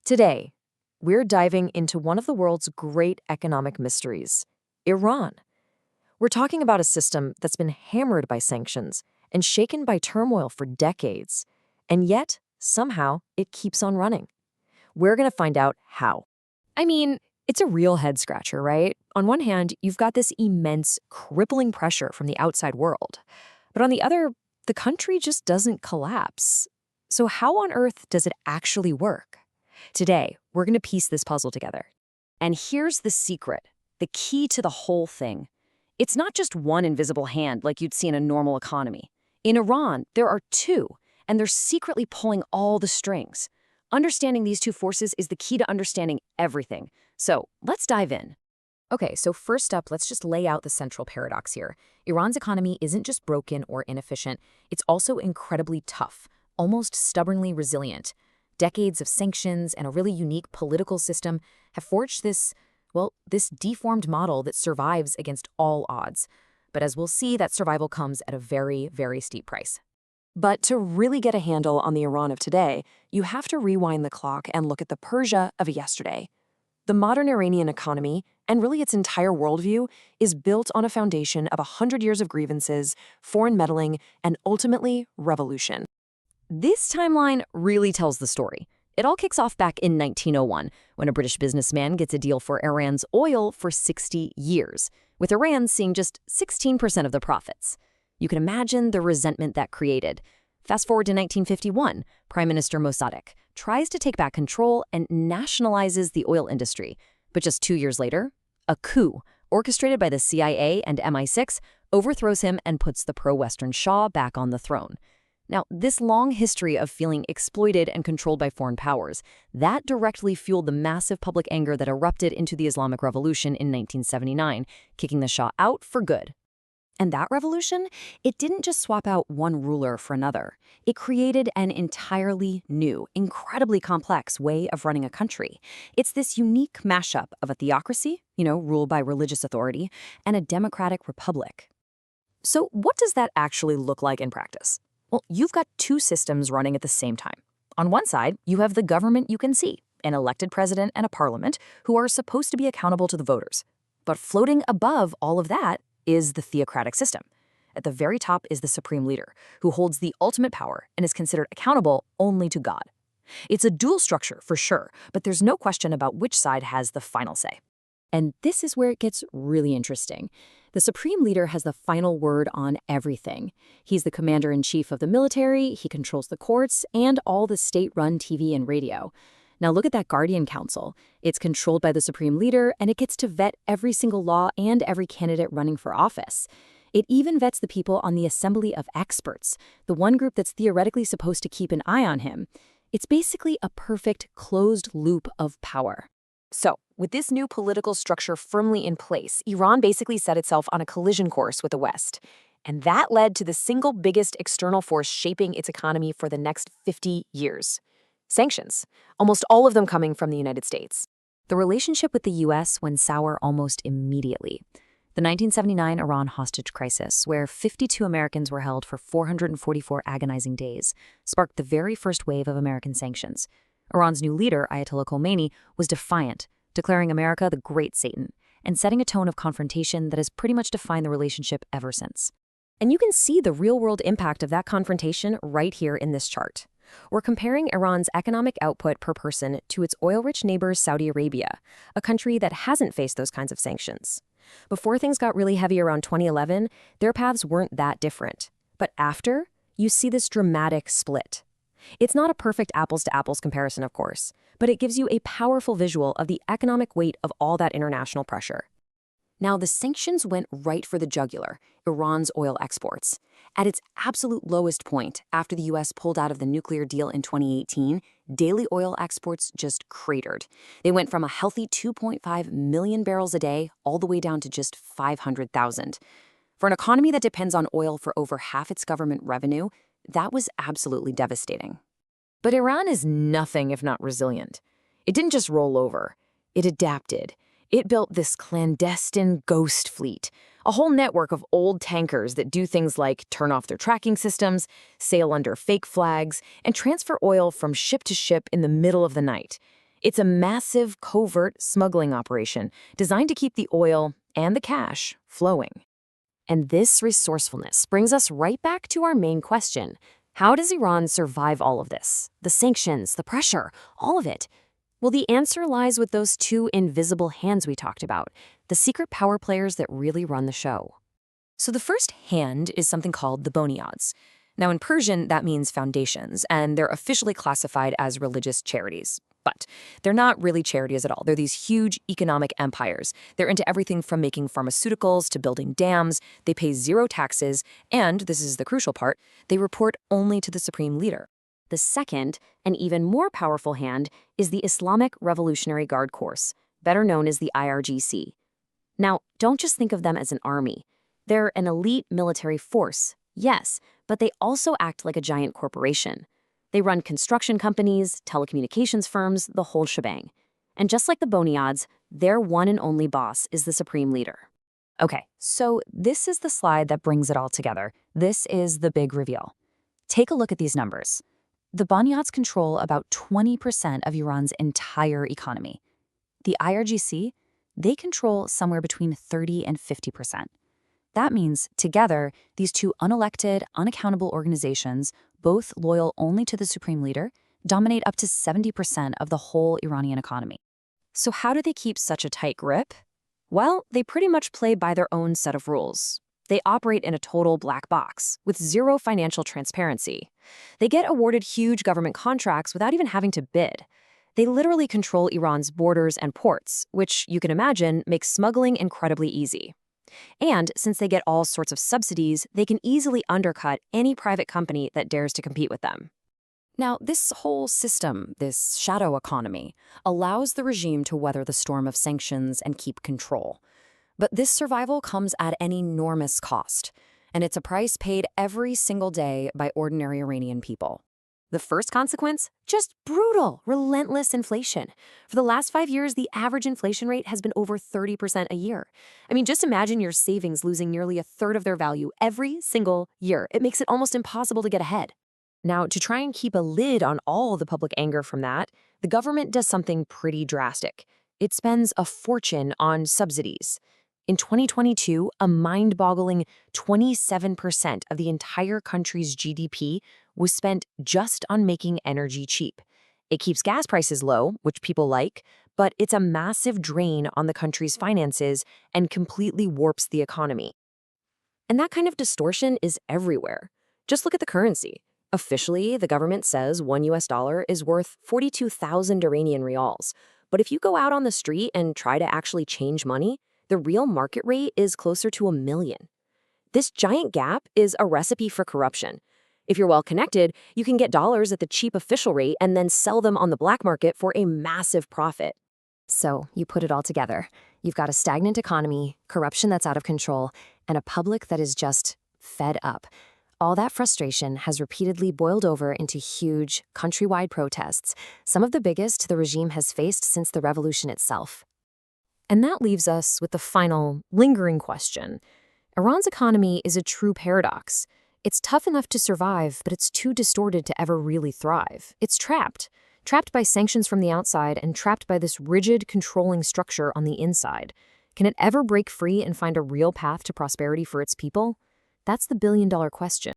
Today, we're diving into one of the world's great economic mysteries, Iran. We're talking about a system that's been hammered by sanctions and shaken by turmoil for decades, and yet, somehow, it keeps on running. We're going to find out how. I mean, it's a real head-scratcher, right? On one hand, you've got this immense, crippling pressure from the outside world. But on the other, the country just doesn't collapse. So how on earth does it actually work? Today, we're going to piece this puzzle together. And here's the secret, the key to the whole thing. It's not just one invisible hand like you'd see in a normal economy. In Iran, there are two, and they're secretly pulling all the strings. Understanding these two forces is the key to understanding everything. So let's dive in. Okay, so first up, let's just lay out the central paradox here. Iran's economy isn't just broken or inefficient, it's also incredibly tough, almost stubbornly resilient. Decades of sanctions and a really unique political system have forged this deformed model that survives against all odds. But as we'll see, that survival comes at a very, very steep price. But to really get a handle on the Iran of today, you have to rewind the clock and look at the Persia of yesterday. The modern Iranian economy, and really its entire worldview, is built on a foundation of 100 years of grievances, foreign meddling, and ultimately, revolution. This timeline really tells the story. It all kicks off back in 1901, when a British businessman gets a deal for Iran's oil for 60 years, with Iran seeing just 16% of the profits. You can imagine the resentment that created. Fast forward to 1951, Prime Minister Mossadegh tries to take back control and nationalizes the oil industry. But just 2 years later, a coup, orchestrated by the CIA and MI6, overthrows him and puts the pro-Western Shah back on the throne. Now, this long history of feeling exploited and controlled by foreign powers, that directly fueled the massive public anger that erupted into the Islamic Revolution in 1979, kicking the Shah out for good. And that revolution, it didn't just swap out one ruler for another. It created an entirely new, incredibly complex way of running a country. It's this unique mashup of a theocracy, ruled by religious authority, and a democratic republic. So what does that actually look like in practice? Well, you've got two systems running at the same time. On one side, you have the government you can see, an elected president and a parliament who are supposed to be accountable to the voters. But floating above all of that is the theocratic system. At the very top is the supreme leader, who holds the ultimate power and is considered accountable only to God. It's a dual structure for sure, but there's no question about which side has the final say. And this is where it gets really interesting. The supreme leader has the final word on everything. He's the commander-in-chief of the military, he controls the courts, and all the state-run TV and radio. Now look at that Guardian Council. It's controlled by the supreme leader, and it gets to vet every single law and every candidate running for office. It even vets the people on the Assembly of Experts, the one group that's theoretically supposed to keep an eye on him. It's basically a perfect closed loop of power. So, with this new political structure firmly in place, Iran basically set itself on a collision course with the West. And that led to the single biggest external force shaping its economy for the next 50 years. Sanctions, almost all of them coming from the United States. The relationship with the U.S. went sour almost immediately. The 1979 Iran hostage crisis, where 52 Americans were held for 444 agonizing days, sparked the very first wave of American sanctions. Iran's new leader, Ayatollah Khomeini, was defiant, declaring America the Great Satan, and setting a tone of confrontation that has pretty much defined the relationship ever since. And you can see the real-world impact of that confrontation right here in this chart. We're comparing Iran's economic output per person to its oil-rich neighbor Saudi Arabia, a country that hasn't faced those kinds of sanctions. Before things got really heavy around 2011, their paths weren't that different. But after, you see this dramatic split. It's not a perfect apples-to-apples comparison, of course, but it gives you a powerful visual of the economic weight of all that international pressure. Now, the sanctions went right for the jugular, Iran's oil exports. At its absolute lowest point, after the U.S. pulled out of the nuclear deal in 2018, daily oil exports just cratered. They went from a healthy 2.5 million barrels a day all the way down to just 500,000. For an economy that depends on oil for over half its government revenue, that was absolutely devastating. But Iran is nothing if not resilient. It didn't just roll over. It adapted. It built this clandestine ghost fleet, a whole network of old tankers that do things like turn off their tracking systems, sail under fake flags, and transfer oil from ship to ship in the middle of the night. It's a massive, covert smuggling operation designed to keep the oil and the cash flowing. And this resourcefulness brings us right back to our main question. How does Iran survive all of this? The sanctions, the pressure, all of it? Well, the answer lies with those two invisible hands we talked about, the secret power players that really run the show. So the first hand is something called the boniads. Now in Persian, that means foundations, and they're officially classified as religious charities. But they're not really charities at all. They're these huge economic empires. They're into everything from making pharmaceuticals to building dams. They pay zero taxes, and, this is the crucial part, they report only to the supreme leader. The second, and even more powerful hand, is the Islamic Revolutionary Guard Corps, better known as the IRGC. Now, don't just think of them as an army. They're an elite military force, yes, but they also act like a giant corporation. They run construction companies, telecommunications firms, the whole shebang. And just like the boniads, their one and only boss is the supreme leader. Okay, so this is the slide that brings it all together. This is the big reveal. Take a look at these numbers. The boniads control about 20% of Iran's entire economy. The IRGC, they control somewhere between 30 and 50%. That means, together, these two unelected, unaccountable organizations, both loyal only to the supreme leader, dominate up to 70% of the whole Iranian economy. So how do they keep such a tight grip? Well, they pretty much play by their own set of rules. They operate in a total black box, with zero financial transparency. They get awarded huge government contracts without even having to bid. They literally control Iran's borders and ports, which, you can imagine, makes smuggling incredibly easy. And since they get all sorts of subsidies, they can easily undercut any private company that dares to compete with them. Now, this whole system, this shadow economy, allows the regime to weather the storm of sanctions and keep control. But this survival comes at an enormous cost, and it's a price paid every single day by ordinary Iranian people. The first consequence? Just brutal, relentless inflation. For the last 5 years, the average inflation rate has been over 30% a year. I mean, just imagine your savings losing nearly a third of their value every single year. It makes it almost impossible to get ahead. Now, to try and keep a lid on all the public anger from that, the government does something pretty drastic. It spends a fortune on subsidies. In 2022, a mind-boggling 27% of the entire country's GDP was spent just on making energy cheap. It keeps gas prices low, which people like, but it's a massive drain on the country's finances and completely warps the economy. And that kind of distortion is everywhere. Just look at the currency. Officially, the government says $1 is worth 42,000 Iranian rials. But if you go out on the street and try to actually change money, the real market rate is closer to $1 million. This giant gap is a recipe for corruption. If you're well connected, you can get dollars at the cheap official rate and then sell them on the black market for a massive profit. So you put it all together. You've got a stagnant economy, corruption that's out of control, and a public that is just fed up. All that frustration has repeatedly boiled over into huge, countrywide protests, some of the biggest the regime has faced since the revolution itself. And that leaves us with the final, lingering question. Iran's economy is a true paradox. It's tough enough to survive, but it's too distorted to ever really thrive. It's trapped by sanctions from the outside and trapped by this rigid, controlling structure on the inside. Can it ever break free and find a real path to prosperity for its people? That's the billion-dollar question.